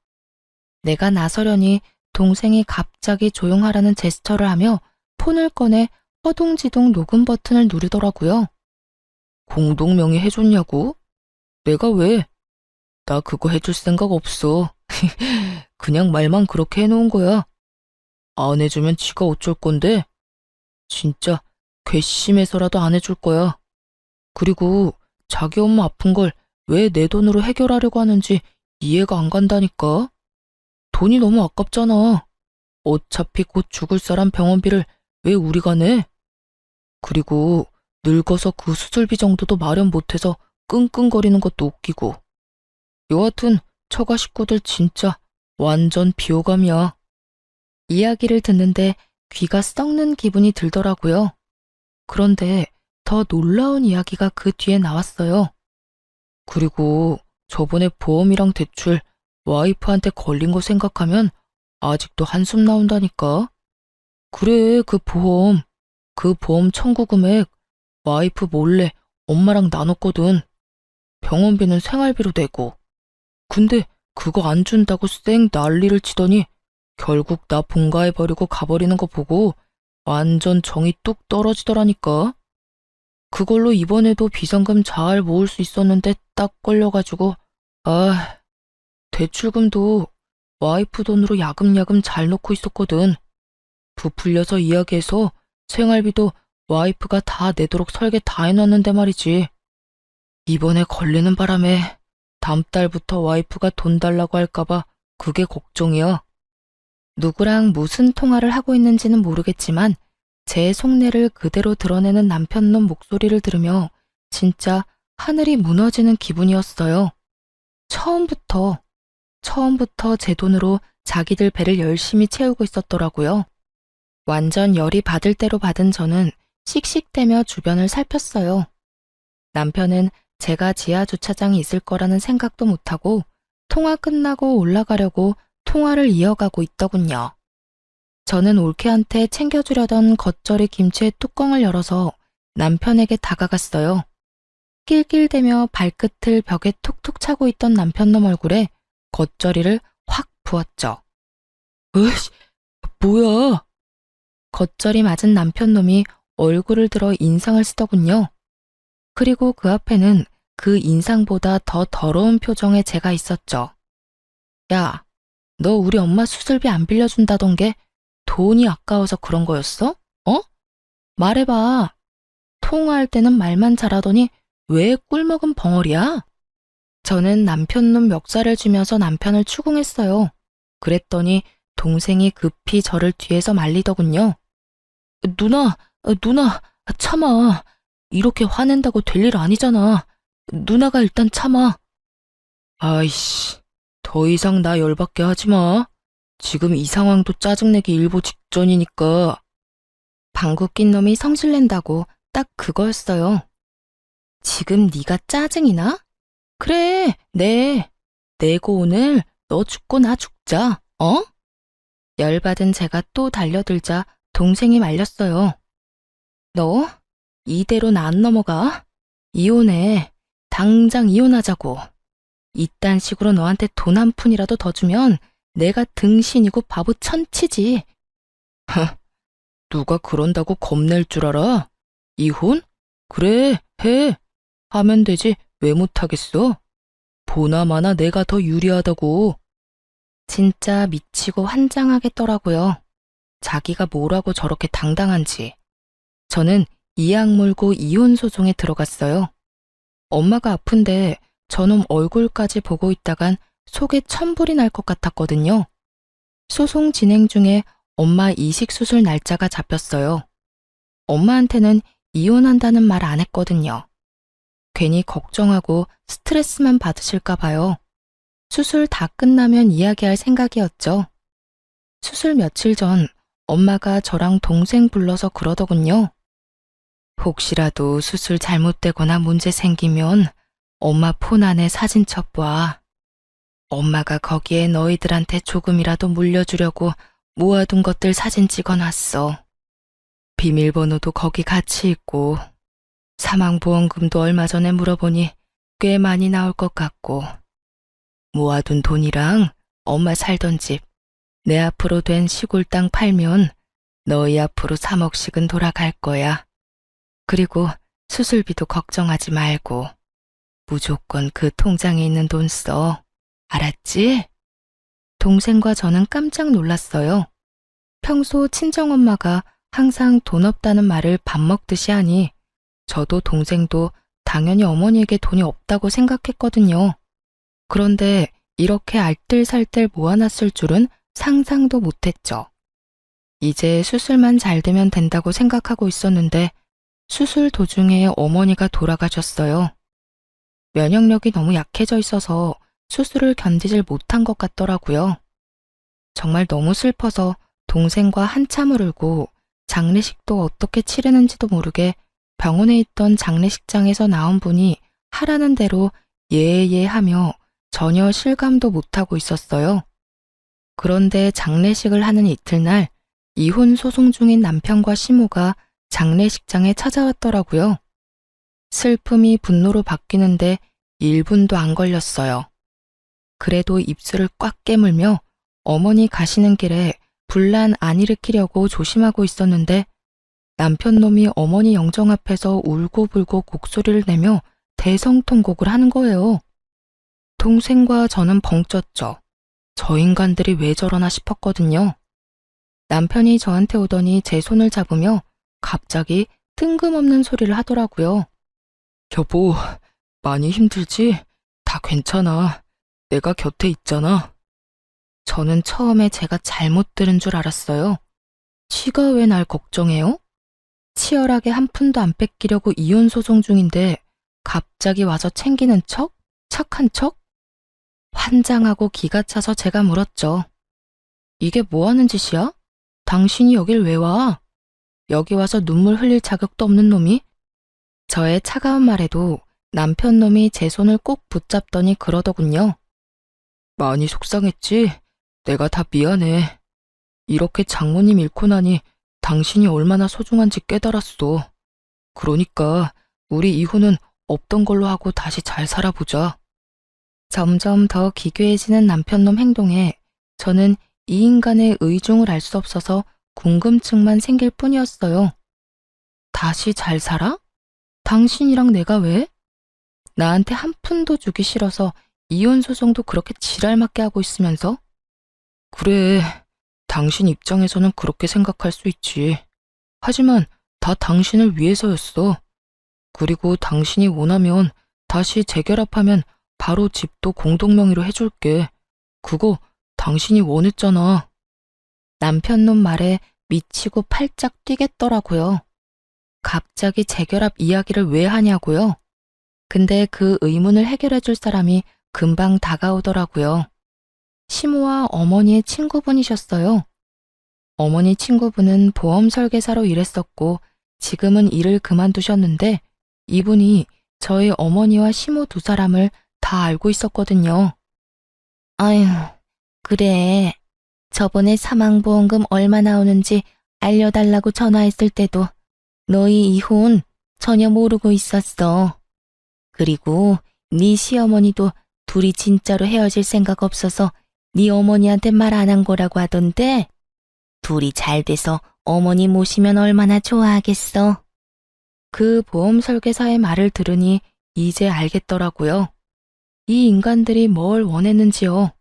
내가 나서려니 동생이 갑자기 조용하라는 제스처를 하며 폰을 꺼내 허둥지둥 녹음 버튼을 누르더라고요. 공동명의 해줬냐고? 내가 왜? 나 그거 해줄 생각 없어. 그냥 말만 그렇게 해놓은 거야. 안 해주면 지가 어쩔 건데? 진짜 괘씸해서라도 안 해줄 거야. 그리고 자기 엄마 아픈 걸 왜 내 돈으로 해결하려고 하는지 이해가 안 간다니까. 돈이 너무 아깝잖아. 어차피 곧 죽을 사람 병원비를 왜 우리가 내? 그리고 늙어서 그 수술비 정도도 마련 못해서 끙끙거리는 것도 웃기고. 여하튼 처가 식구들 진짜 완전 비호감이야. 이야기를 듣는데 귀가 썩는 기분이 들더라고요. 그런데 더 놀라운 이야기가 그 뒤에 나왔어요. 그리고 저번에 보험이랑 대출 와이프한테 걸린 거 생각하면 아직도 한숨 나온다니까. 그래, 그 보험 청구 금액 와이프 몰래 엄마랑 나눴거든. 병원비는 생활비로 내고. 근데 그거 안 준다고 쌩 난리를 치더니 결국 나 본가해버리고 가버리는 거 보고 완전 정이 뚝 떨어지더라니까. 그걸로 이번에도 비상금 잘 모을 수 있었는데 딱 걸려가지고 대출금도 와이프 돈으로 야금야금 잘 넣고 있었거든. 부풀려서 이야기해서 생활비도 와이프가 다 내도록 설계 다 해놨는데 말이지. 이번에 걸리는 바람에 다음 달부터 와이프가 돈 달라고 할까봐 그게 걱정이야. 누구랑 무슨 통화를 하고 있는지는 모르겠지만 제 속내를 그대로 드러내는 남편놈 목소리를 들으며 진짜 하늘이 무너지는 기분이었어요. 처음부터 제 돈으로 자기들 배를 열심히 채우고 있었더라고요. 완전 열이 받을 대로 받은 저는 씩씩대며 주변을 살폈어요. 남편은 제가 지하 주차장에 있을 거라는 생각도 못하고 통화 끝나고 올라가려고 통화를 이어가고 있더군요. 저는 올케한테 챙겨주려던 겉절이 김치의 뚜껑을 열어서 남편에게 다가갔어요. 낄낄대며 발끝을 벽에 톡톡 차고 있던 남편놈 얼굴에 겉절이를 확 부었죠. 으이씨, 뭐야? 겉절이 맞은 남편놈이 얼굴을 들어 인상을 쓰더군요. 그리고 그 앞에는 그 인상보다 더 더러운 표정의 제가 있었죠. 야, 너 우리 엄마 수술비 안 빌려준다던 게 돈이 아까워서 그런 거였어? 어? 말해봐. 통화할 때는 말만 잘하더니 왜 꿀먹은 벙어리야? 저는 남편놈 멱살을 쥐면서 남편을 추궁했어요. 그랬더니 동생이 급히 저를 뒤에서 말리더군요. 누나, 참아. 이렇게 화낸다고 될 일 아니잖아. 누나가 일단 참아. 아이씨, 더 이상 나 열받게 하지 마. 지금 이 상황도 짜증내기 일보 직전이니까. 방구 낀 놈이 성질낸다고 딱 그거였어요. 지금 네가 짜증이 나? 그래, 내고 오늘 너 죽고 나 죽자, 어? 열받은 제가 또 달려들자 동생이 말렸어요. 너 이대로 나 안 넘어가? 이혼해. 당장 이혼하자고. 이딴 식으로 너한테 돈 한 푼이라도 더 주면 내가 등신이고 바보 천치지. 누가 그런다고 겁낼 줄 알아? 이혼? 그래, 해. 하면 되지 왜 못하겠어? 보나마나 내가 더 유리하다고. 진짜 미치고 환장하겠더라고요. 자기가 뭐라고 저렇게 당당한지. 저는 이악 물고 이혼 소송에 들어갔어요. 엄마가 아픈데 저놈 얼굴까지 보고 있다간 속에 천불이 날 것 같았거든요. 소송 진행 중에 엄마 이식 수술 날짜가 잡혔어요. 엄마한테는 이혼한다는 말 안 했거든요. 괜히 걱정하고 스트레스만 받으실까 봐요. 수술 다 끝나면 이야기할 생각이었죠. 수술 며칠 전 엄마가 저랑 동생 불러서 그러더군요. 혹시라도 수술 잘못되거나 문제 생기면 엄마 폰 안에 사진 첩봐. 엄마가 거기에 너희들한테 조금이라도 물려주려고 모아둔 것들 사진 찍어놨어. 비밀번호도 거기 같이 있고 사망보험금도 얼마 전에 물어보니 꽤 많이 나올 것 같고 모아둔 돈이랑 엄마 살던 집, 내 앞으로 된 시골 땅 팔면 너희 앞으로 3억씩은 돌아갈 거야. 그리고 수술비도 걱정하지 말고 무조건 그 통장에 있는 돈 써. 알았지? 동생과 저는 깜짝 놀랐어요. 평소 친정엄마가 항상 돈 없다는 말을 밥 먹듯이 하니 저도 동생도 당연히 어머니에게 돈이 없다고 생각했거든요. 그런데 이렇게 알뜰살뜰 모아놨을 줄은 상상도 못했죠. 이제 수술만 잘 되면 된다고 생각하고 있었는데 수술 도중에 어머니가 돌아가셨어요. 면역력이 너무 약해져 있어서 수술을 견디질 못한 것 같더라고요. 정말 너무 슬퍼서 동생과 한참을 울고 장례식도 어떻게 치르는지도 모르게 병원에 있던 장례식장에서 나온 분이 하라는 대로 예예 하며 전혀 실감도 못하고 있었어요. 그런데 장례식을 하는 이틀날 이혼 소송 중인 남편과 시모가 장례식장에 찾아왔더라고요. 슬픔이 분노로 바뀌는데 1분도 안 걸렸어요. 그래도 입술을 꽉 깨물며 어머니 가시는 길에 분란 안 일으키려고 조심하고 있었는데 남편 놈이 어머니 영정 앞에서 울고불고 곡소리를 내며 대성통곡을 하는 거예요. 동생과 저는 벙쪘죠. 저 인간들이 왜 저러나 싶었거든요. 남편이 저한테 오더니 제 손을 잡으며 갑자기 뜬금없는 소리를 하더라고요. 여보, 많이 힘들지? 다 괜찮아. 내가 곁에 있잖아. 저는 처음에 제가 잘못 들은 줄 알았어요. 지가 왜 날 걱정해요? 치열하게 한 푼도 안 뺏기려고 이혼 소송 중인데 갑자기 와서 챙기는 척? 착한 척? 환장하고 기가 차서 제가 물었죠. 이게 뭐 하는 짓이야? 당신이 여길 왜 와? 여기 와서 눈물 흘릴 자격도 없는 놈이? 저의 차가운 말에도 남편 놈이 제 손을 꼭 붙잡더니 그러더군요. 많이 속상했지? 내가 다 미안해. 이렇게 장모님 잃고 나니 당신이 얼마나 소중한지 깨달았어. 그러니까 우리 이혼은 없던 걸로 하고 다시 잘 살아보자. 점점 더 기괴해지는 남편놈 행동에 저는 이 인간의 의중을 알 수 없어서 궁금증만 생길 뿐이었어요. 다시 잘 살아? 당신이랑 내가 왜? 나한테 한 푼도 주기 싫어서 이혼 소송도 그렇게 지랄맞게 하고 있으면서? 그래, 당신 입장에서는 그렇게 생각할 수 있지. 하지만 다 당신을 위해서였어. 그리고 당신이 원하면 다시 재결합하면 바로 집도 공동명의로 해줄게. 그거 당신이 원했잖아. 남편놈 말에 미치고 팔짝 뛰겠더라고요. 갑자기 재결합 이야기를 왜 하냐고요? 근데 그 의문을 해결해줄 사람이 금방 다가오더라고요. 시모와 어머니의 친구분이셨어요. 어머니 친구분은 보험 설계사로 일했었고 지금은 일을 그만두셨는데 이분이 저희 어머니와 시모 두 사람을 다 알고 있었거든요. 아휴, 그래. 저번에 사망보험금 얼마 나오는지 알려달라고 전화했을 때도 너희 이혼 전혀 모르고 있었어. 그리고 네 시어머니도 둘이 진짜로 헤어질 생각 없어서 네 어머니한테 말 안 한 거라고 하던데 둘이 잘 돼서 어머니 모시면 얼마나 좋아하겠어. 그 보험 설계사의 말을 들으니 이제 알겠더라고요. 이 인간들이 뭘 원했는지요.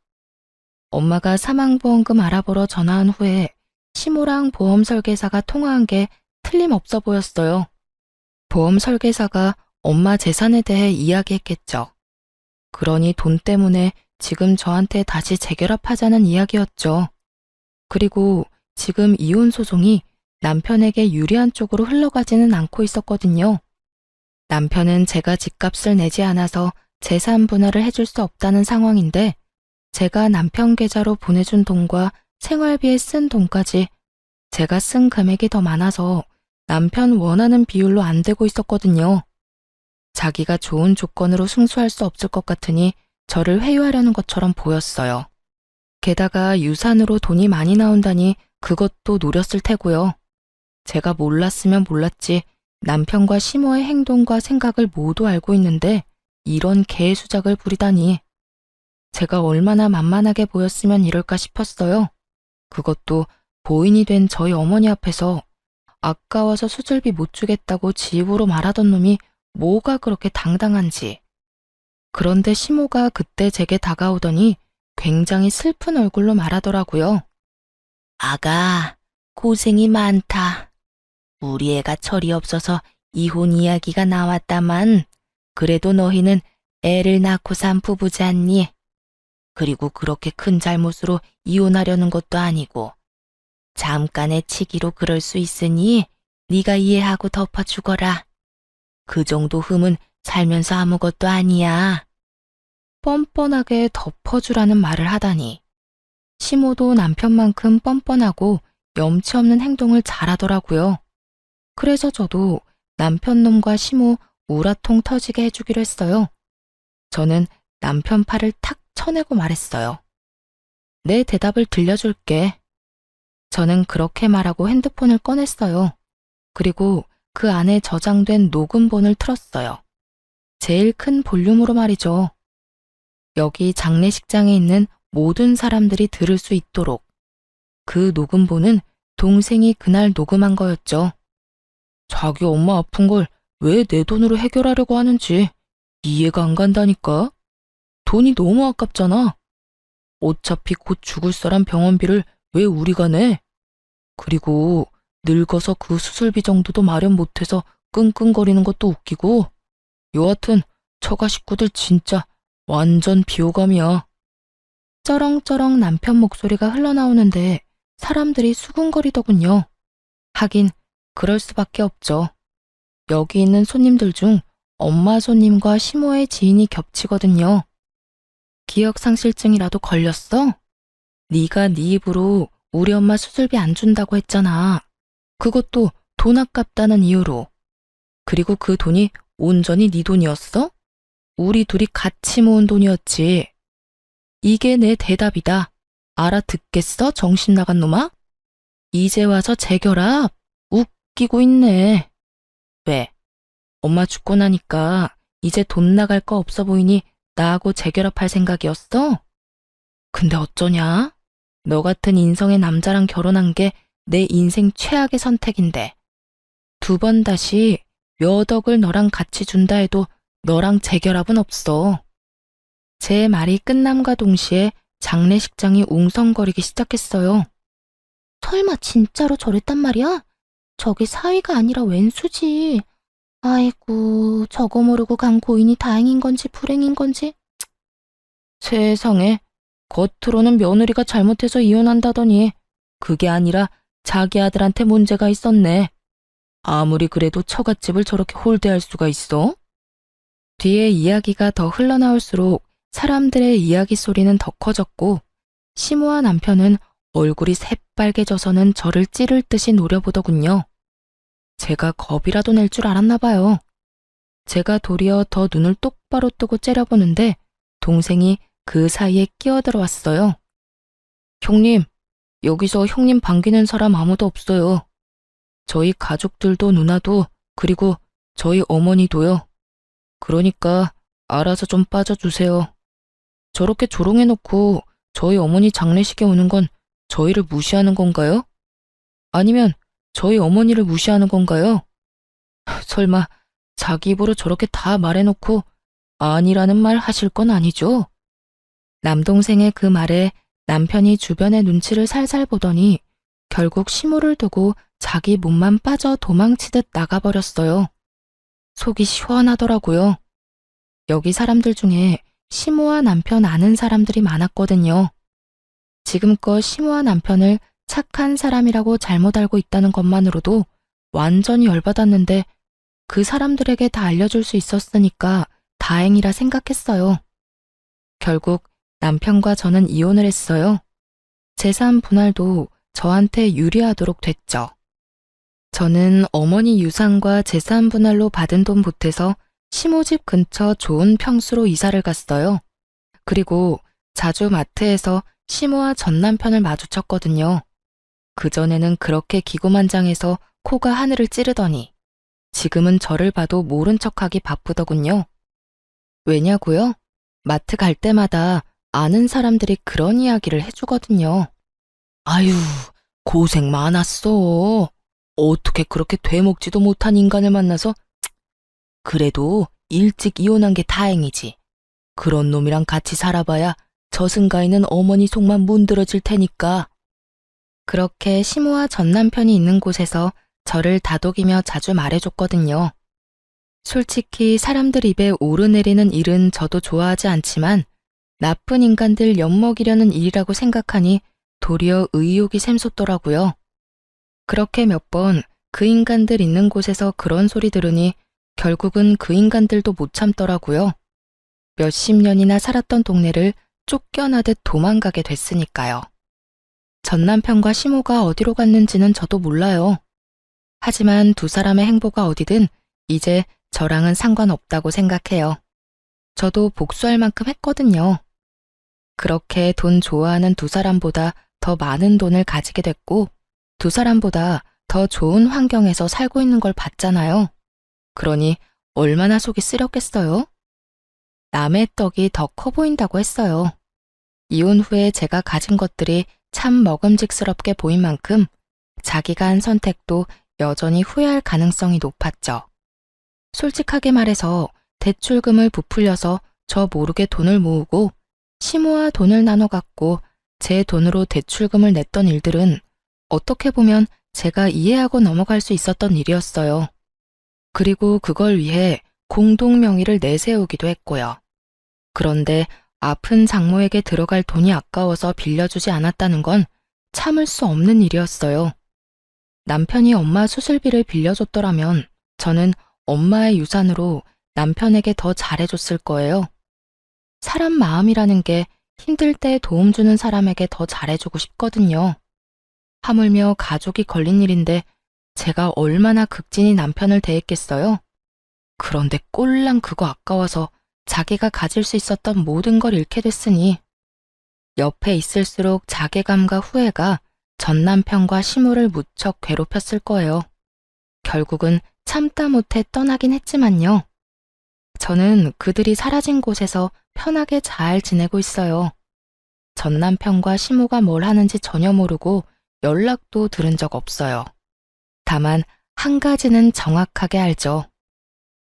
엄마가 사망보험금 알아보러 전화한 후에 시모랑 보험 설계사가 통화한 게 틀림없어 보였어요. 보험 설계사가 엄마 재산에 대해 이야기했겠죠. 그러니 돈 때문에 지금 저한테 다시 재결합하자는 이야기였죠. 그리고 지금 이혼 소송이 남편에게 유리한 쪽으로 흘러가지는 않고 있었거든요. 남편은 제가 집값을 내지 않아서 재산 분할을 해줄 수 없다는 상황인데 제가 남편 계좌로 보내준 돈과 생활비에 쓴 돈까지 제가 쓴 금액이 더 많아서 남편 원하는 비율로 안 되고 있었거든요. 자기가 좋은 조건으로 승소할 수 없을 것 같으니 저를 회유하려는 것처럼 보였어요. 게다가 유산으로 돈이 많이 나온다니 그것도 노렸을 테고요. 제가 몰랐으면 몰랐지 남편과 시모의 행동과 생각을 모두 알고 있는데 이런 개수작을 부리다니. 제가 얼마나 만만하게 보였으면 이럴까 싶었어요. 그것도 보인이 된 저희 어머니 앞에서 아까워서 수술비 못 주겠다고 지 입으로 말하던 놈이 뭐가 그렇게 당당한지. 그런데 시모가 그때 제게 다가오더니 굉장히 슬픈 얼굴로 말하더라고요. 아가, 고생이 많다. 우리 애가 철이 없어서 이혼 이야기가 나왔다만 그래도 너희는 애를 낳고 산 부부잖니. 그리고 그렇게 큰 잘못으로 이혼하려는 것도 아니고 잠깐의 치기로 그럴 수 있으니 네가 이해하고 덮어주거라. 그 정도 흠은 살면서 아무것도 아니야. 뻔뻔하게 덮어주라는 말을 하다니. 시모도 남편만큼 뻔뻔하고 염치 없는 행동을 잘하더라고요. 그래서 저도 남편 놈과 시모 우라통 터지게 해주기로 했어요. 저는 남편 팔을 탁 쳐내고 말했어요. 내 대답을 들려줄게. 저는 그렇게 말하고 핸드폰을 꺼냈어요. 그리고 그 안에 저장된 녹음본을 틀었어요. 제일 큰 볼륨으로 말이죠. 여기 장례식장에 있는 모든 사람들이 들을 수 있도록. 그 녹음본은 동생이 그날 녹음한 거였죠. 자기 엄마 아픈 걸 왜 내 돈으로 해결하려고 하는지 이해가 안 간다니까. 돈이 너무 아깝잖아. 어차피 곧 죽을 사람 병원비를 왜 우리가 내? 그리고 늙어서 그 수술비 정도도 마련 못해서 끙끙거리는 것도 웃기고. 여하튼 처가 식구들 진짜 완전 비호감이야. 쩌렁쩌렁 남편 목소리가 흘러나오는데 사람들이 수군거리더군요. 하긴 그럴 수밖에 없죠. 여기 있는 손님들 중 엄마 손님과 시모의 지인이 겹치거든요. 기억상실증이라도 걸렸어? 네가 네 입으로 우리 엄마 수술비 안 준다고 했잖아. 그것도 돈 아깝다는 이유로. 그리고 그 돈이 온전히 네 돈이었어? 우리 둘이 같이 모은 돈이었지. 이게 내 대답이다. 알아듣겠어, 정신 나간 놈아? 이제 와서 재결합? 웃기고 있네. 왜? 엄마 죽고 나니까 이제 돈 나갈 거 없어 보이니 나하고 재결합할 생각이었어? 근데 어쩌냐? 너 같은 인성의 남자랑 결혼한 게 내 인생 최악의 선택인데. 2번 다시 몇 억을 너랑 같이 준다 해도 너랑 재결합은 없어. 제 말이 끝남과 동시에 장례식장이 웅성거리기 시작했어요. 설마 진짜로 저랬단 말이야? 저게 사위가 아니라 웬수지. 아이고, 저거 모르고 간 고인이 다행인 건지 불행인 건지. 세상에, 겉으로는 며느리가 잘못해서 이혼한다더니 그게 아니라 자기 아들한테 문제가 있었네. 아무리 그래도 처갓집을 저렇게 홀대할 수가 있어? 뒤에 이야기가 더 흘러나올수록 사람들의 이야기 소리는 더 커졌고 시모와 남편은 얼굴이 새빨개져서는 저를 찌를 듯이 노려보더군요. 제가 겁이라도 낼 줄 알았나 봐요. 제가 도리어 더 눈을 똑바로 뜨고 째려보는데 동생이 그 사이에 끼어들어왔어요. 형님, 여기서 형님 반기는 사람 아무도 없어요. 저희 가족들도 누나도 그리고 저희 어머니도요. 그러니까 알아서 좀 빠져주세요. 저렇게 조롱해놓고 저희 어머니 장례식에 오는 건 저희를 무시하는 건가요? 아니면 저희 어머니를 무시하는 건가요? 설마 자기 입으로 저렇게 다 말해놓고 아니라는 말 하실 건 아니죠? 남동생의 그 말에 남편이 주변의 눈치를 살살 보더니 결국 시모를 두고 자기 몸만 빠져 도망치듯 나가버렸어요. 속이 시원하더라고요. 여기 사람들 중에 시모와 남편 아는 사람들이 많았거든요. 지금껏 시모와 남편을 착한 사람이라고 잘못 알고 있다는 것만으로도 완전히 열받았는데 그 사람들에게 다 알려줄 수 있었으니까 다행이라 생각했어요. 결국 남편과 저는 이혼을 했어요. 재산 분할도 저한테 유리하도록 됐죠. 저는 어머니 유산과 재산 분할로 받은 돈 보태서 시모집 근처 좋은 평수로 이사를 갔어요. 그리고 자주 마트에서 시모와 전 남편을 마주쳤거든요. 그전에는 그렇게 기고만장해서 코가 하늘을 찌르더니 지금은 저를 봐도 모른 척하기 바쁘더군요. 왜냐고요? 마트 갈 때마다 아는 사람들이 그런 이야기를 해주거든요. 아유, 고생 많았어. 어떻게 그렇게 되먹지도 못한 인간을 만나서. 그래도 일찍 이혼한 게 다행이지. 그런 놈이랑 같이 살아봐야 저승가에는 어머니 속만 문드러질 테니까. 그렇게 시모와 전 남편이 있는 곳에서 저를 다독이며 자주 말해줬거든요. 솔직히 사람들 입에 오르내리는 일은 저도 좋아하지 않지만 나쁜 인간들 엿먹이려는 일이라고 생각하니 도리어 의욕이 샘솟더라고요. 그렇게 몇 번 그 인간들 있는 곳에서 그런 소리 들으니 결국은 그 인간들도 못 참더라고요. 몇십 년이나 살았던 동네를 쫓겨나듯 도망가게 됐으니까요. 전 남편과 시모가 어디로 갔는지는 저도 몰라요. 하지만 두 사람의 행보가 어디든 이제 저랑은 상관없다고 생각해요. 저도 복수할 만큼 했거든요. 그렇게 돈 좋아하는 두 사람보다 더 많은 돈을 가지게 됐고 두 사람보다 더 좋은 환경에서 살고 있는 걸 봤잖아요. 그러니 얼마나 속이 쓰렸겠어요? 남의 떡이 더 커 보인다고 했어요. 이혼 후에 제가 가진 것들이 참 먹음직스럽게 보인 만큼 자기가 한 선택도 여전히 후회할 가능성이 높았죠. 솔직하게 말해서 대출금을 부풀려서 저 모르게 돈을 모으고 시모와 돈을 나눠 갖고 제 돈으로 대출금을 냈던 일들은 어떻게 보면 제가 이해하고 넘어갈 수 있었던 일이었어요. 그리고 그걸 위해 공동 명의를 내세우기도 했고요. 그런데 아픈 장모에게 들어갈 돈이 아까워서 빌려주지 않았다는 건 참을 수 없는 일이었어요. 남편이 엄마 수술비를 빌려줬더라면 저는 엄마의 유산으로 남편에게 더 잘해줬을 거예요. 사람 마음이라는 게 힘들 때 도움 주는 사람에게 더 잘해주고 싶거든요. 하물며 가족이 걸린 일인데 제가 얼마나 극진히 남편을 대했겠어요? 그런데 꼴랑 그거 아까워서 자기가 가질 수 있었던 모든 걸 잃게 됐으니 옆에 있을수록 자괴감과 후회가 전 남편과 시모를 무척 괴롭혔을 거예요. 결국은 참다 못해 떠나긴 했지만요. 저는 그들이 사라진 곳에서 편하게 잘 지내고 있어요. 전 남편과 시모가 뭘 하는지 전혀 모르고 연락도 들은 적 없어요. 다만 한 가지는 정확하게 알죠.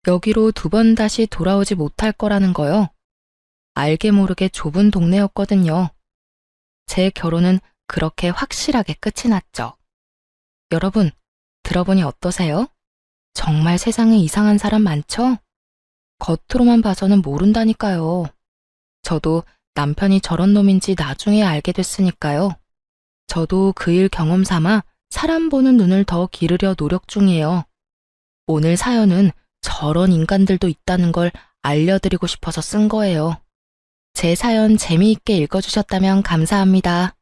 여기로 두 번 다시 돌아오지 못할 거라는 거요. 알게 모르게 좁은 동네였거든요. 제 결혼은 그렇게 확실하게 끝이 났죠. 여러분, 들어보니 어떠세요? 정말 세상에 이상한 사람 많죠? 겉으로만 봐서는 모른다니까요. 저도 남편이 저런 놈인지 나중에 알게 됐으니까요. 저도 그 일 경험 삼아 사람 보는 눈을 더 기르려 노력 중이에요. 오늘 사연은 저런 인간들도 있다는 걸 알려드리고 싶어서 쓴 거예요. 제 사연 재미있게 읽어주셨다면 감사합니다.